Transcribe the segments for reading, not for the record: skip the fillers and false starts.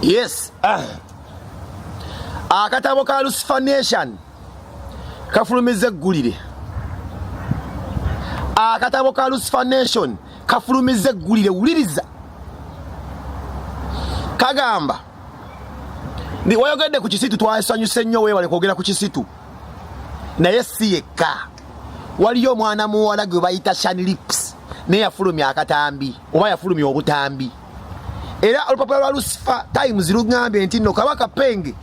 Yes. Akatabo ka Lucifer Nation kafulumize gulire. Akatabo ka Lucifer Nation kafulumize gulire uliriza. Kagamba ndi wayogedde ku kisitu twasanyuse nnyo weewale kwogera ku kisitu naye si yekka waliyo omwana muwala gwe bayita Sham Lips naye yafulumya akatambi oba yafulumya obutambi era olupapula lwa Lucifer Times lugambe nti nno Kabaka Penge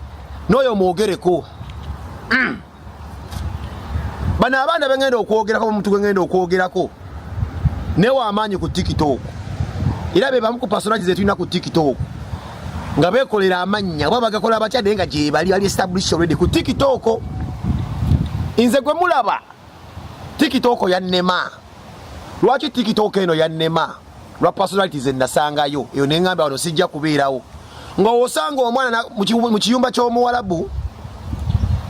n'oyo mwogereko bano abaana bengenda okwogerako omuntu gwengenda okwogerako ne w'amaanyi ku TikTok era be bamu ku personages etulina ku TikTok nga bekolera amanya baba bagakola abakyade nga gye bali established already ku TikTok. Inze gwe mulaba TikTok yannema. Lwaki TikTok eno yannema? Lwa personalities ennasangayo eyo nengamba wano sijja kubeerawo nga osanga omwana mu kiyumba ky'omuwalabu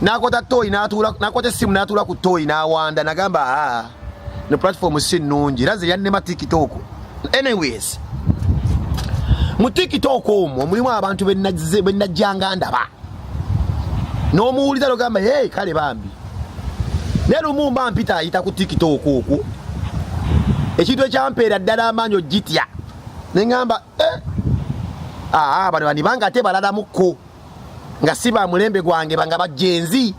nakota toyi n'atuula nakota essimu n'atuula ku toyi n'awanda nagamba ne platform si nnungi raze yannema TikTok. Anyways mu TikTok omwo mulimu abantu bennajjanga ndaba n'omuwuliza logamba hey kale bambi ne lumumba mpita ayita ku TikTok okwo ekintu ekyampeera ddala amaanyi ogitya ne ngamba bano banibanga ate balalamuko nga si ba mulembe gwange banga bajjenzi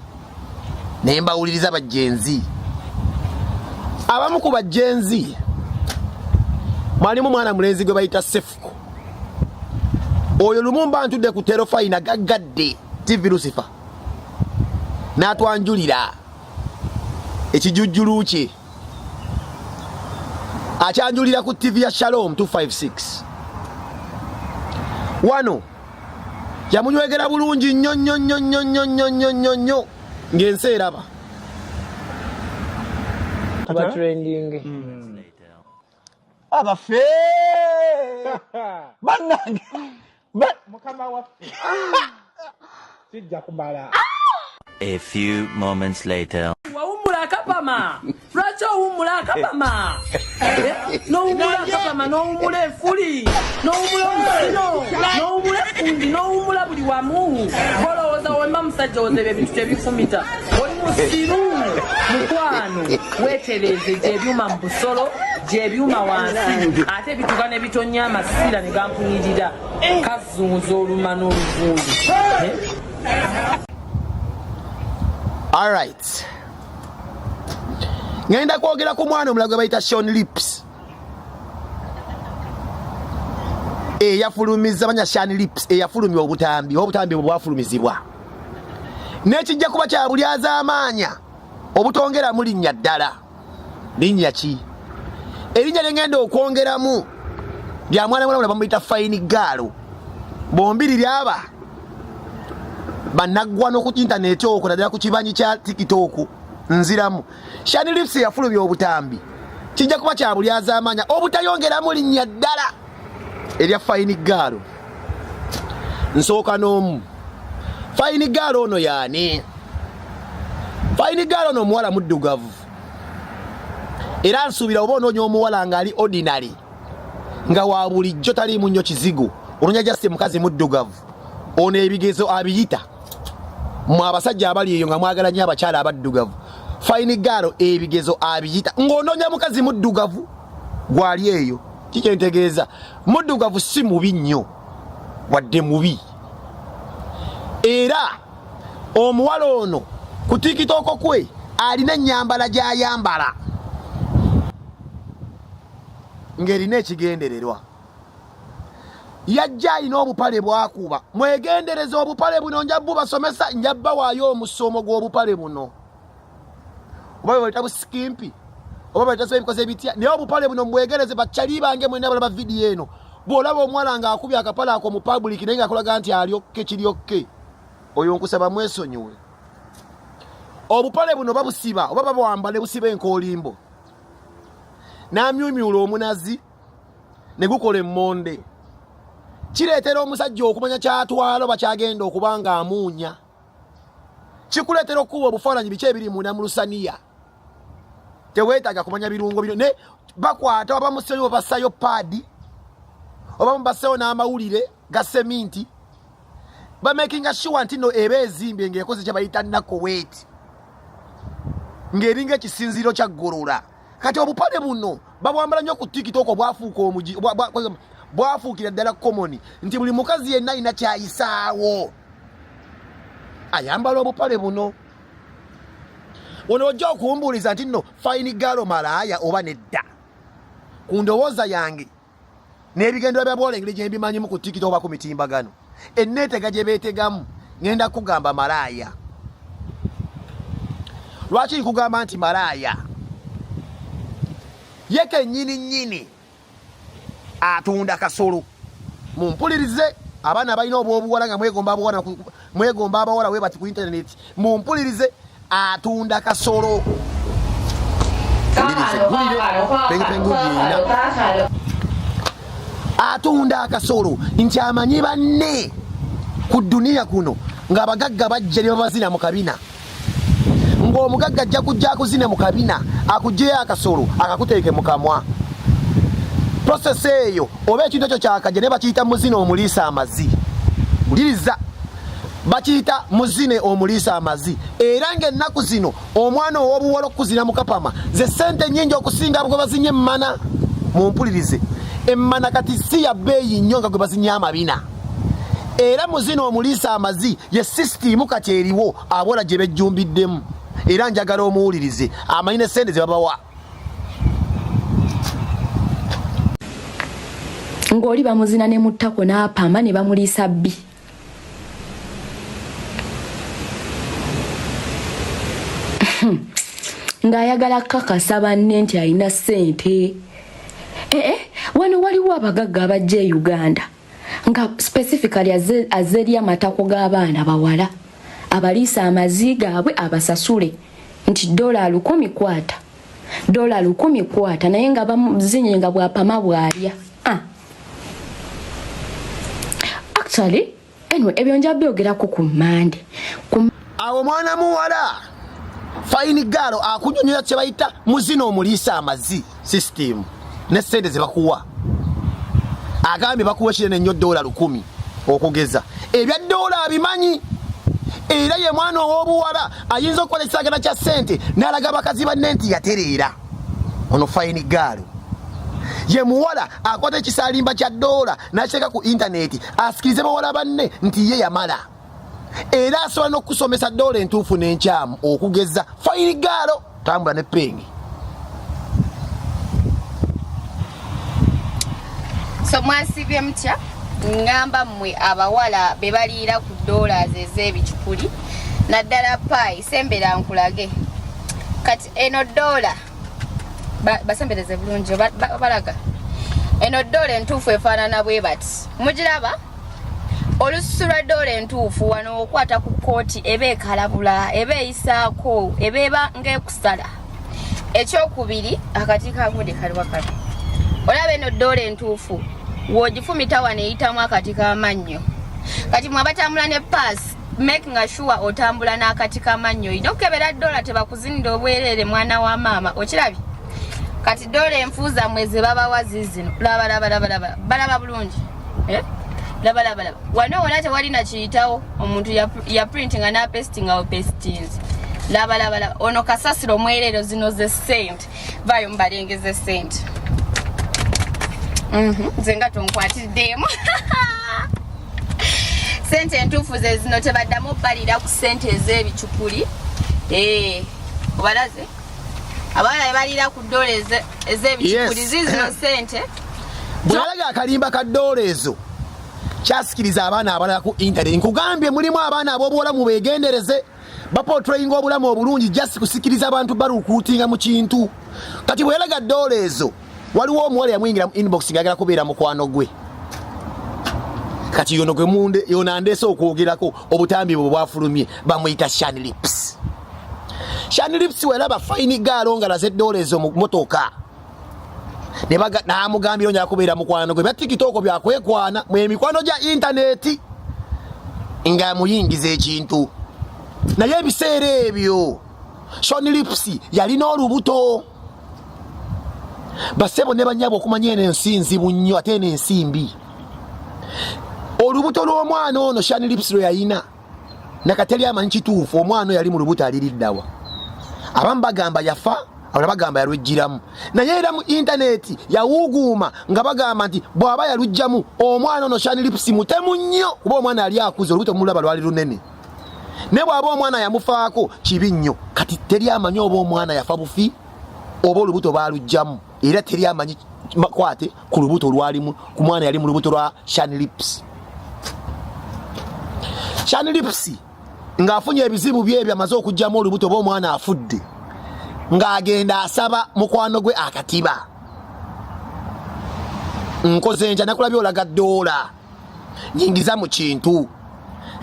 ne mbawuliriza bajjenzi abamu ku bajjenzi mwalimu mwana mulenzi gwe bayita Sefuko oyo lumumba ntudde ku terofayina gaggadde TV Lucifer n'atwanjulira ekijujjulu kye akyanjulira ku TV ya Shalom 256 wano yamunywegera bulungi nnyo ng'ensi eraba abafe bannange mukama waffe sijja kumala. A few moments later. Wawumula kapama. Lwaki owumula kapama? N'owumula kapama, n'owumula enfuli, n'owumula omusino, n'owumula effundi, n'owumula buli wamu. Olowooza wemba musajja ozeba ebintu tebifumita. Oli musiru, mukwano, weetereeze gy'ebyuma mu busolo, gy'ebyuma wansi, ate bituka ne bitonya amasira ne gampunyirira. Kazunza oluma n'oluvundu. All right. Ngenda kwogera ku mwana omulago bayita Sham Lips. Yafulumiza banya Sham Lips yafulumya obutambi bwafulumizibwa. N'ekijja kuba kya bulyaza amaanya obutongera mu linnya ddala. Linnya ki? Erinnya lyengenda okwongeramu lya mwana mwana bamuyita Fine Girl. Bombiri lyaba banaggwa no ku internet okwo naddala ku kibanyi kya TikTok nziramu. Sham Lips yafulumya obutambi kijja kuba kya bulyaza amaanya obutayongeramu linnya ddala erya Fine Girl. Nsooka n'omu Fine Girl ono yaani? Fine Girl ono muwala muddugavu era nsuubira oba onoonya omuwala ng'ali ordinary nga wa bulijjo taliimu nnyo kizigo onoonya jaste mukazi muddugavu ono ebigezo abiyita mu abasajja abali eyo nga mwagala nnyo abakyala abaddugavu. Fine Girl ebigezo abiyita ng'onoonya mukazi muddugavu gwali eyo kikyentegeeza muddugavu si mubi nnyo wadde mubi era omuwala ono ku TikTok kwe alina ennyambala gy'ayambala ng'erina ekigendererwa. Yajja alina obupale bwakuba mwegendereza obupale buno nja bubasomesa nja bawaayo omusomo gw'obupale buno oba bayita busikimpi oba bayita ebikoze ebitya naye obupale buno mwegereze bakyali bange mwena balaba vidiyo eno bw'olaba omwana ng'akubye akapale ako mu public naye ng'akolaga nti alyokke kiryokke oyo nkusaba mwesonyiwe. Obupale buno babusiba oba babwambale busiba enkoolimbo n'amyumyula omunazi ne gukola emmonde kireetera omusajja okumanya kyatwala bakyagenda okuba nga amuunya. Kikuleetera okuba obufaananyi biki ebiri munda mu lusaniya teweetaaga kumanya birungo bino ne bakwata oba musenyu bassayo paadi oba mubasseyo n'amawulire ga seminti ba making sure nti no ebezimbe ngekoze kya bayita nako wait ngeringa kisinziro kya gorora kati obupale buno babwambala nnyo ku TikTok obwafuuka omuji bwafuukira ddala common nti buli mukazi yenna ina kyayisaawo ayambala obupale buno ono ojja okumbuuliza nti nno fine galo malaaya oba nedda ku ndowooza yange n'ebigendo byabwolengere gye mbimanyimu ku TikTok oba ku mitimbagano enneetega gye beetegamu ngenda kugamba malaaya lwaki nkugamba nti malaaya yeke nnyini atunda kasolo mumpulirize abaana balina obwobuwala nga mwegomba abawala we bati ku internet mumpulirize atunda kasolo atunda akasolo nti amanyi banne ku duniya kuno ng'abagagga bajja ne babazina mu kabina ng'omugagga ajja kujja akuzine mu kabina akugyeyo akasolo akakuteeke mu kamwa process eyo oba ekintu ekyo kyakajja ne bakiyita muzine omuliisa amazi uliriza bakiyita muzine omuliisa amazi era ng'ennaku zino omwana ow'obuwala okuzina mu kapama ze sente nnyingi okusinga gwe bazinye emmana mumpulirize emmana kati si ya bbeeyi nnyo nga gwe bazinye amabina era muzine omuliisa amazi ye sisitimu kati eriwo abola gye bejjumbiddemu era njagala omuwulirize amanyi ne sente ze babawa ng'oli bamuzina ne muttako n'apama ne bamuliisa bbi ng'ayagala kakasa banne nti alina ssente wano waliwo abagagga abajja e Uganda nga specifically azeri amatako g'abaana bawala abaliisa amazi gaabwe abasasule nti $100 kwata $100 kwata naye nga bamuzinye nga bwapama bwalya actually anyway ebyo nja byogerako ku Mande awo mwana muwala fine galo akunyonyola kye bayita muzina omuliisa amazi system ne sente ze bakuwa agambye bakuwa kinene nnyo $100 okugeza ebya $1 abimanyi era ye mwana ow'obuwala ayinza okukola ekisagana kya ssente n'alaga bakazi banne nti yatereera ono fine galo ye muwala akwata ekisalimba kya $1 n'akiteeka ku intaneti asikirize bawala banne nti ye yamala era asobola n'okusomesa $1 entuufu n'enkyamu okugeza fine galo tambula ne pengi so mwasibye mutya ngamba mmwe abawala be baliira ku $1 ez'ebicupuli naddala payi sembera nkulage kati eno $1 basembereze bulungi balaga eno $1 entuufu efaanana bwe bati mugiraba olususu lwa $1 entuufu wano okwata ku kooti eba ekalabula eba eyisaako eba eba ng'ekusala ekyokubiri akati kagundi kaliwa kali olaba eno $1 entuufu wogifumita wano eyitamu akati k'amannyo kati mwabatambula ne paasi making sure otambula n'akati k'amannyo ino okebera $1 tebakuzinira obwereere mwana wa maama okirabye kati $1 enfuuza mweze babawa zizino balaba bulungi laba wano wona tewalina kiyitawo omuntu ya printinga n'apestinga opestinzi laba ono kasasiro omwereero zino ze sente vayo mbalengeze sente nze nga tonkwatiddemu sente entuufu ze zino tebaddamu balira ku sente ez'ebicupuli obalaze abaana balira ku $1 ez'ebicupuli zizino sente bwalaga akalimba ka $1 ezo kyasikiriza abaana abalala ku internet nkugambye mulimu abaana ab'obuwala mu beegendereze bapotrayinga obulamu obulungi just kusikiriza abantu balukuutinga mu kintu kati bwelaga $1 ezo waliwo omuwala yamuyingira mu inbox ng'agala kubeera mukwano gwe kati yono gwe munde yonandeese okwogerako obutambi bwe bwafulumye bamuyita Sham Lips. Sham Lips welaba fine galo nga laze $1 ezo mu motoka nebaga namugambira onyala kubeera mukwano gwe TikTok byakwekwana mu emikwano gya intaneti nga muyingiza ekintu naye ebiseera ebyo Sham Lips yalina olubuto basebo ne banyabo okumanya eno ensinzi bunnyo ate eno ensimbi olubuto lw'omwana ono Shani Lips lwe yayina nakateri amanyi kituufu omwana yali mu lubuto aliriddawa abamu bagamba yafa abala bagamba yalwejjiramu naye era mu intaneti yawuguuma nga bagamba nti bw'aba yalujjamu omwana ono Shani Lips mutemu nnyo kuba omwana yali akuze olubuto mulaba lwali lunene ne bw'aba omwana yamufaako kibi nnyo kati teri amanyi oba omwana yafa bufi oba olubuto baalujjamu era teri amanyi makwate ku lubuto lwalimu ku mwana yali mu lubuto lwa Shani Lips. Shani Lips ng'afunye ebizibu byebyo amaze okujjamu olubuto bw'omwana afudde ng'agenda asaba mukwano gwe akatiba nkoze nja nakulabye olaga $1 nyingiza mu kintu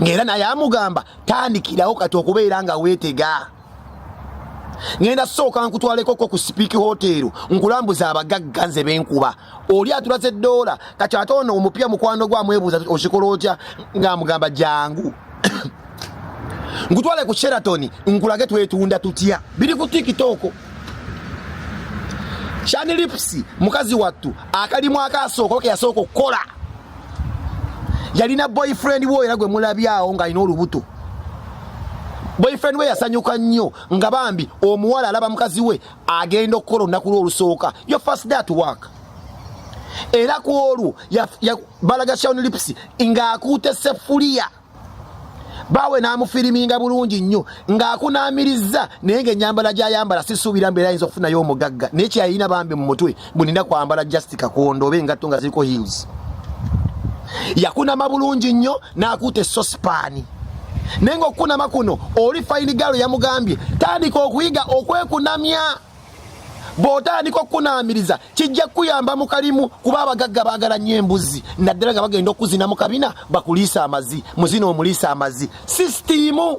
ng'era naye amugamba tandikirawo kati okubeera nga weetega ngenda sooka nkutwaleko ku Speak Hotel nkulambuza abagagga nze benkuba oli atulaze $1 kati ate ono omupya mukwano gwa mwebuuza okikola otya ng'amugamba jangu nkutwale ku Sheraton nkulage twetunda tutya biri ku TikTok. Shani Lips mukazi wattu akalimu akasooka ke yasooka okukola yalina boyfriend we era gwe mulabyawo ng'alina olubuto boyfriend we yasanyuka nnyo nga bambi omuwala alaba mukazi we agenda okukola olunaku lw'olusooka your first day at work era ku olwo balaga Shani Lips ng'akuute sefuliya bawe n'amufiriminga bulungi nnyo ng'akunaamiriza naye ng'ennyambala gy'ayambala sisuubira mbeera ayinza okufunayo omugagga naye kyeyalina bambi mu mutwe buninda kwambala just kakondo oba engatto nga ziriko heels yakunama bulungi nnyo n'akuuta esospaani naye ng'okukunama kuno oli fine girl yamugambye tandika okuyiga okwekunamya bw'otandika okukunaamiriza kijja kukuyamba mu kalimu kuba abagagga baagala nnyo embuzi naddala nga bagenda okuzina mu kabina bakuliisa amazi muzina omuliisa amazi sisitiimu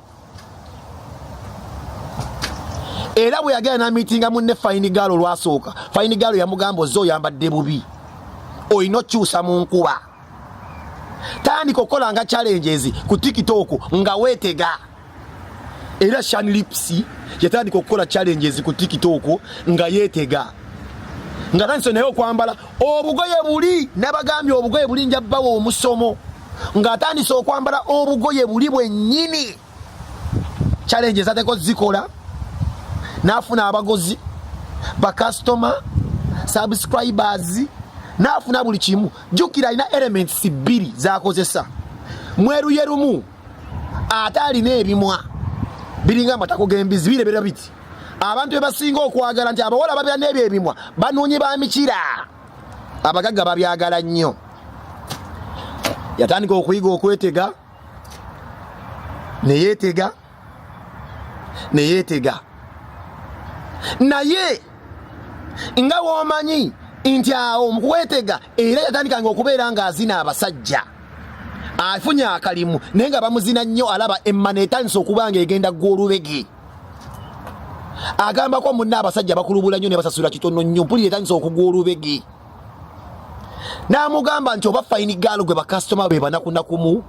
era bwe yagenda n'amiitinga munne fine girl olwasooka fine girl yamugamba ozze oyambadde bubi olina okyusa mu nkuba tandika okukola nga challenges ku TikTok nga weetega era Shani Lips yatandika okukola challenges ku TikTok nga yeetega nga tanso naye okwambala obugoye buli nabagambye obugoye buli njabbawo omusomo nga atandise okwambala obugoye buli bwennyini challenges ateko zikola n'afuna abagozi bakasitoma subscribers n'afuna buli kimu jjukira alina elements 2 z'akozesa mweruyerumu ate alina ebimwa biringa amatako g'embizi birebera biti abantu bebasinga okwagala nti abawala babira n'ebyo ebimwa banoonye bamikira abagagga babyagala nnyo yatandika okuyiga okwetega neyeetega naye nga w'omanyi nti awo mukwetega era yatandikanga okubeera ng'azina abasajja afunye akalimu naye nga bamuzina nnyo alaba emmana etandise okuba nga egenda gw'olubege agambako munna abasajja bakulubula nnyo ne basasula kitono nnyo mpulire etandise okugwa olubege n'amugamba nti oba fine girl gwe bakasitoma be banakunakumu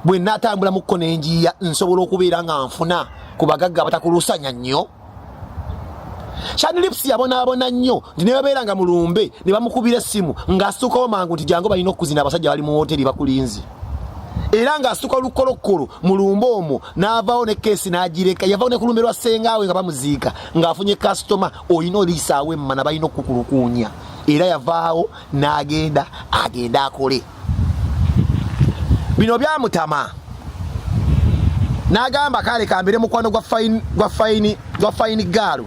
bwe naatambula mukko n'enjiya nsobola okubeera nga nfuna ku bagagga batakulusanya nnyo. Shani Lips yabonaabona nnyo nti ne babeera nga mulumbe ne bamukubira essimu ng'asitukawo mangu nti jangu balina okuzina abasajja bali mu hoteri bakulinzi era ng'asituka lukkolokkolo mulumbe omwo n'avaawo ne keesi n'agireka yavaawo ne kulumbe lwa ssengaawe nga bamuziika ng'afunye kasitoma olina oliisaawo emmana balina okukulukuunya era yavaawo n'agenda akole bino byamutama n'agamba kale kambere mukwano gwa fine girl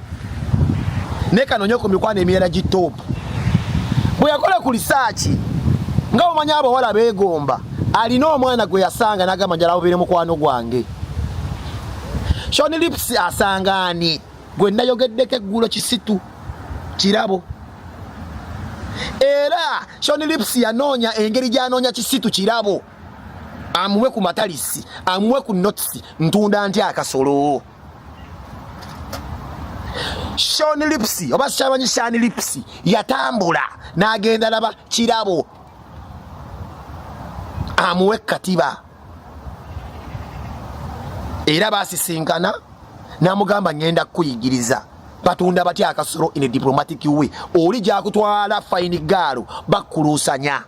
nekanonya ku mikwano emirala gitoopu bwe yakola ku research nga omanyi abawala beegomba alina omwana gwe yasanga n'agamba njala awubire mukwano gwange. Shani Lips asangaani gwe nayogeddeko eggulo kisitu kirabo era Shani Lips yanoonya engeri gy'anoonya kisitu kirabo amuwe ku matalisi amuwe ku notisi ntunda ntya akasolo. Shani Lips oba kyamanyi Shani Lips yatambula n'agenda laba kirabo amuwe katiba era basisinkana n'amugamba ngenda kuyigiriza batunda batya akasolo in a diplomatic way oli gyakutwala fine girl bakulusanya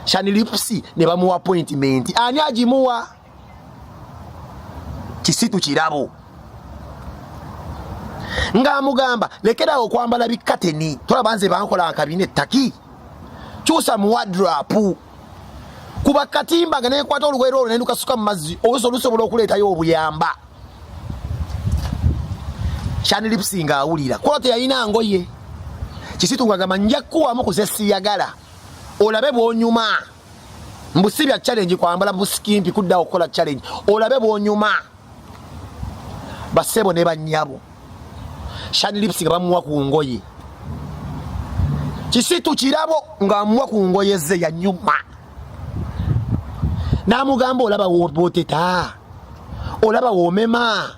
Shani Lips ne bamuwa appointment ani agimuwa Kisitu kirabo nga mugamba lekera okwambala bikateni tolabanze bankola akabine taki chusa mu wardrobe kuba katimba nga nekwata oluwero olunenduka suka mu mazzi olusobola okuleetayo obuyamba Shani Lips nga awulira kote yalina ngoye Kisitu ngagamba nja kuwamu kuzesiyagala olabe bwonyuma mbusibya challenge kwambala buskimpi kudda okola challenge olabe bwonyuma basebo ne banyabo Shani Lips nga bamuwa ku ngoye Kisitu kirabo nga amuwa ku ngoye ze ya nyuma namugamba olaba woboteta olaba womema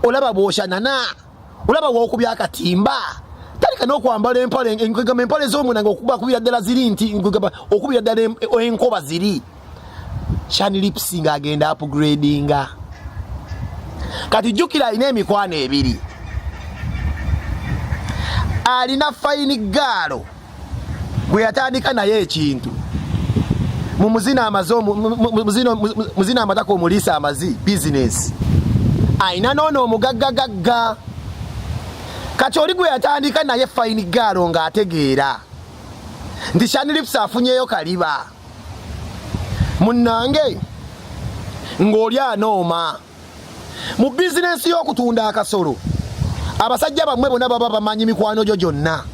olaba boshanana olaba wokubya akatimba talika nokwambala empale z'omunanga okuba kubira ddala ziri nti okubira ddala enkoba ziri Shani Lips nga agenda upgradinga kati jukira alina emikwano ebiri alina fine galo gwe yatandika naye ekintu mu muzina amatako omulisa amazi business alina noono omugaggagagga kati oli gwe yatandika naye fine galo ng'ategeera nti Shani Lips afunyeyo kaliba munnange ng'oli anooma mu business y'okutunda akasolo abasajja bamwe bonna baba bamanyi mikwano gyo gyonna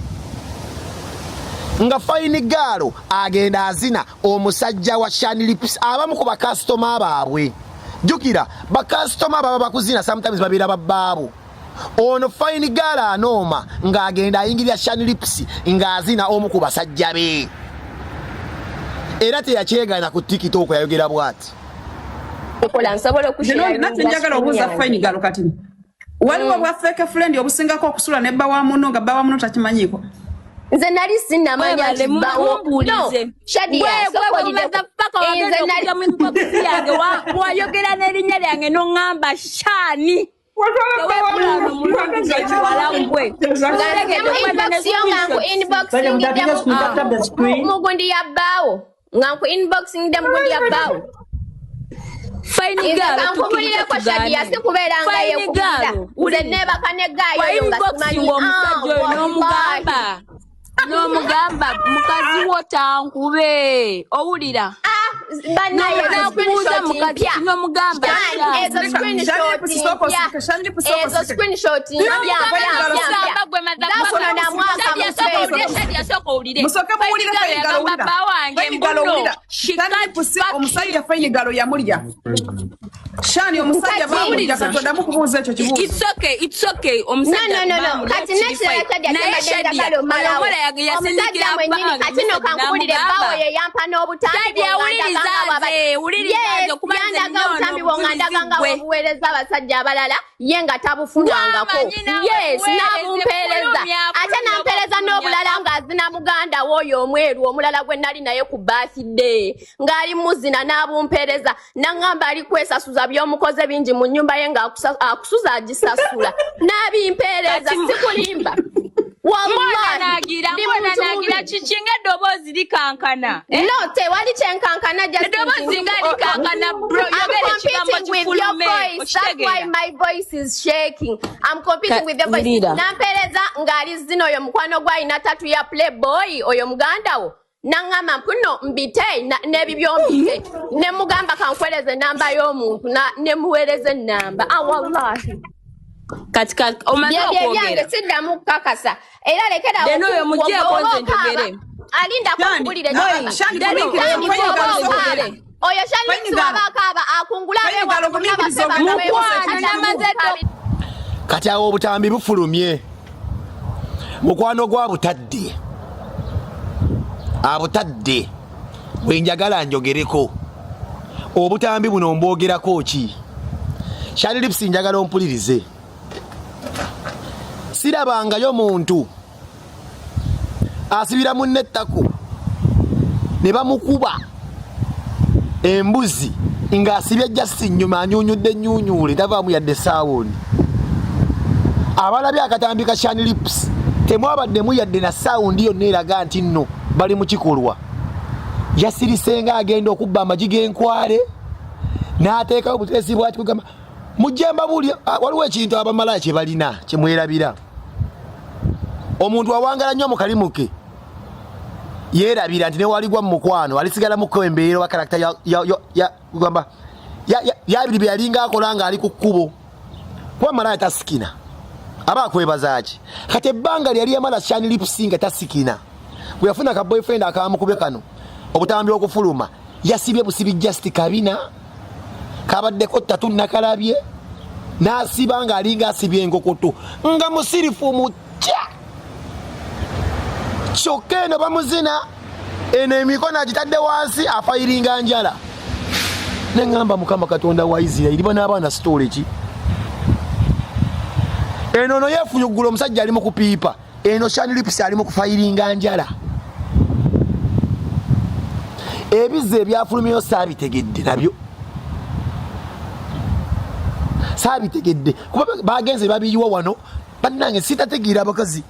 nga fine galo agenda azina omusajja wa Shani Lips abamu ku bakasitoma baabwe jukira bakasitoma baba bakuzina sometimes babeera babbaabo ono fine galo anooma ng'agenda ayingirira Shani Lips ng'azina omu ku basajja be era teyakyegana ku TikTok yayogera bw'ati njagala obuuza fine galo kati waliwo bwa fake friend obusingako okusula ne bba wa muno nga bba wa muno takimanyiko nze nali sinnamanya nti mumbuulize wayogera n'erinnya lyange n'oŋŋamba Shani mugundi yabbaawo nga nku inboxing de mugundi yabbaawo Fine girl tukubulireko Shadia sikubeera nga yekubira nze neebaka ne gaayo nga simanyi n'omugamba mukazi wo tankube owulira nakubuuza mukazi n'omugamba ezo screenshot omusajja fine galo yamulya Shani omusajja bamulya katonda mukubuuza ekyo kibuuzo it's okay omusajja no kati nekirala omusajja mwennyini kati no kankubulire bawo ye yampa n'obutambi yandaga obutambi bwongandaga nga obuweereza abasajja abalala ye nga tabufunangako n'abumpeereza ate nampeereza n'obulala ng'azina muganda w'oyo omweru omulala gwe nali naye ku birthday ng'ali muzina n'abumpeereza naŋŋamba ali kwesasuza by'omukoze bingi mu nnyumba ye ng'akusuza agisasula n'abimpeereza sikulimba nagira kikinga eddoboozi likankana no tewali kyenkankana eddoboozi nga likankana yogera ekigambo kifulume that's why my voice is shaking. I'm competing with the voice nampeereza ng'ali zino oyo mukwano gw'alina tatu ya playboy oyo muganda wo naŋŋamba mpuno mbite n'ebibyombite ne mugamba kankwereze enamba y'omuntu ne muweereze ennamba wallahi kati omaze okwogera siddamu kukakasa era lekera oyo mujjeeko nze njogere alinda kwakubulire oyo Shani Lips wabakaaba akungula kati awo obutambi bufulumye mukwano gwa butadde abutadde bwenjagala njogereko obutambi buno mbwogerako ki Shani Lips njagala ompulirize sirabangayo muntu asibira munne ettako ne bamukuba embuzi ng'asibye jasi nnyuma anyunyudde ennyunyuule tavaamu yadde saawuni abalabye akatambi ka Shani Lips temwabaddemu yadde na saawundi yonna eraga nti nno bali mu kikolwa yasirisenga agenda okubba amagi g'enkwale n'ateekawo buteesi bwati kugamba mujjemba buli waliwo ekintu abamalaya kye balina kye mwerabira omuntu awangala nnyo mu kalimu ke yeerabira nti newaligwa mu mukwano alisigalamuko embeera wa karakita kugamba yabiri bye yalinga akola nga ali ku kkubo kuba malaya tasikina aba akwebaza ki kati ebbanga lyali yamala shani lipsi nga tasikina bwe yafuna ka boyfriend akamukube kano obutambi okufuluma yasibye busibi just kabina kabaddeko ttatu nakalabye n'asiba nga alinga asibye enkokoto nga musirifu mutya kyokka eno bamuzina eno emikono agitadde wansi afayiringa njala neŋŋamba mukama katonda wa Isirayiri n'abaana sitole ki eno no yefunyuggula omusajja ali mu kupiipa eno shani lips ali mu kufayiringa njala ebizze ebyafulumyeyo saabitegedde nabyo saabitegedde kuba bagenze babiyiwa wano bannange sitategeera abakazi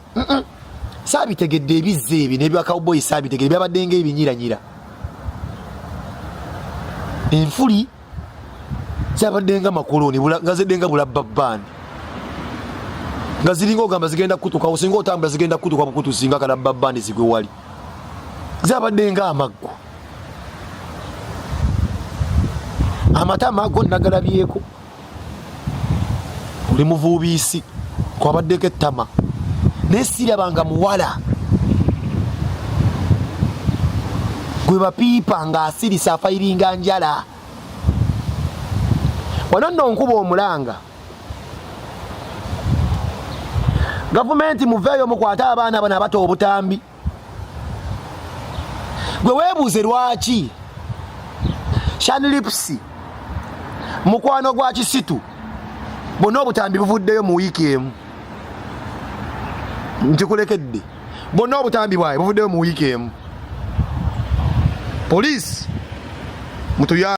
saabitegedde ebizze ebi nebyakawboyi saabitegedde byabadde nga ebinyiranyira enfuli zabadde nga makoloni nga zidde nga bulabbabbaani nga ziringa ogamba zigenda kutuka osinga otambula zigenda kutuka bukutu singa kalabbabbaani zigwe wali zabadde nga amaggo amata amaggo nagalabyeko oli muvuubiisi kwabaddeko ettama naye sirabanga muwala gwe bapiipa ng'asirisa afayiringa njala wano nno nkuba omulanga gavumenti muveeyo mukwate abaana bano abato obutambi gwe weebuuze lwaki shani lips mukwano gwa kisitu bonna obutambi buvuddeyo mu wiiki emu nkikulekedde bonna obutambi bwaye buvuddeyo mu wiiki emu poliisi mutuya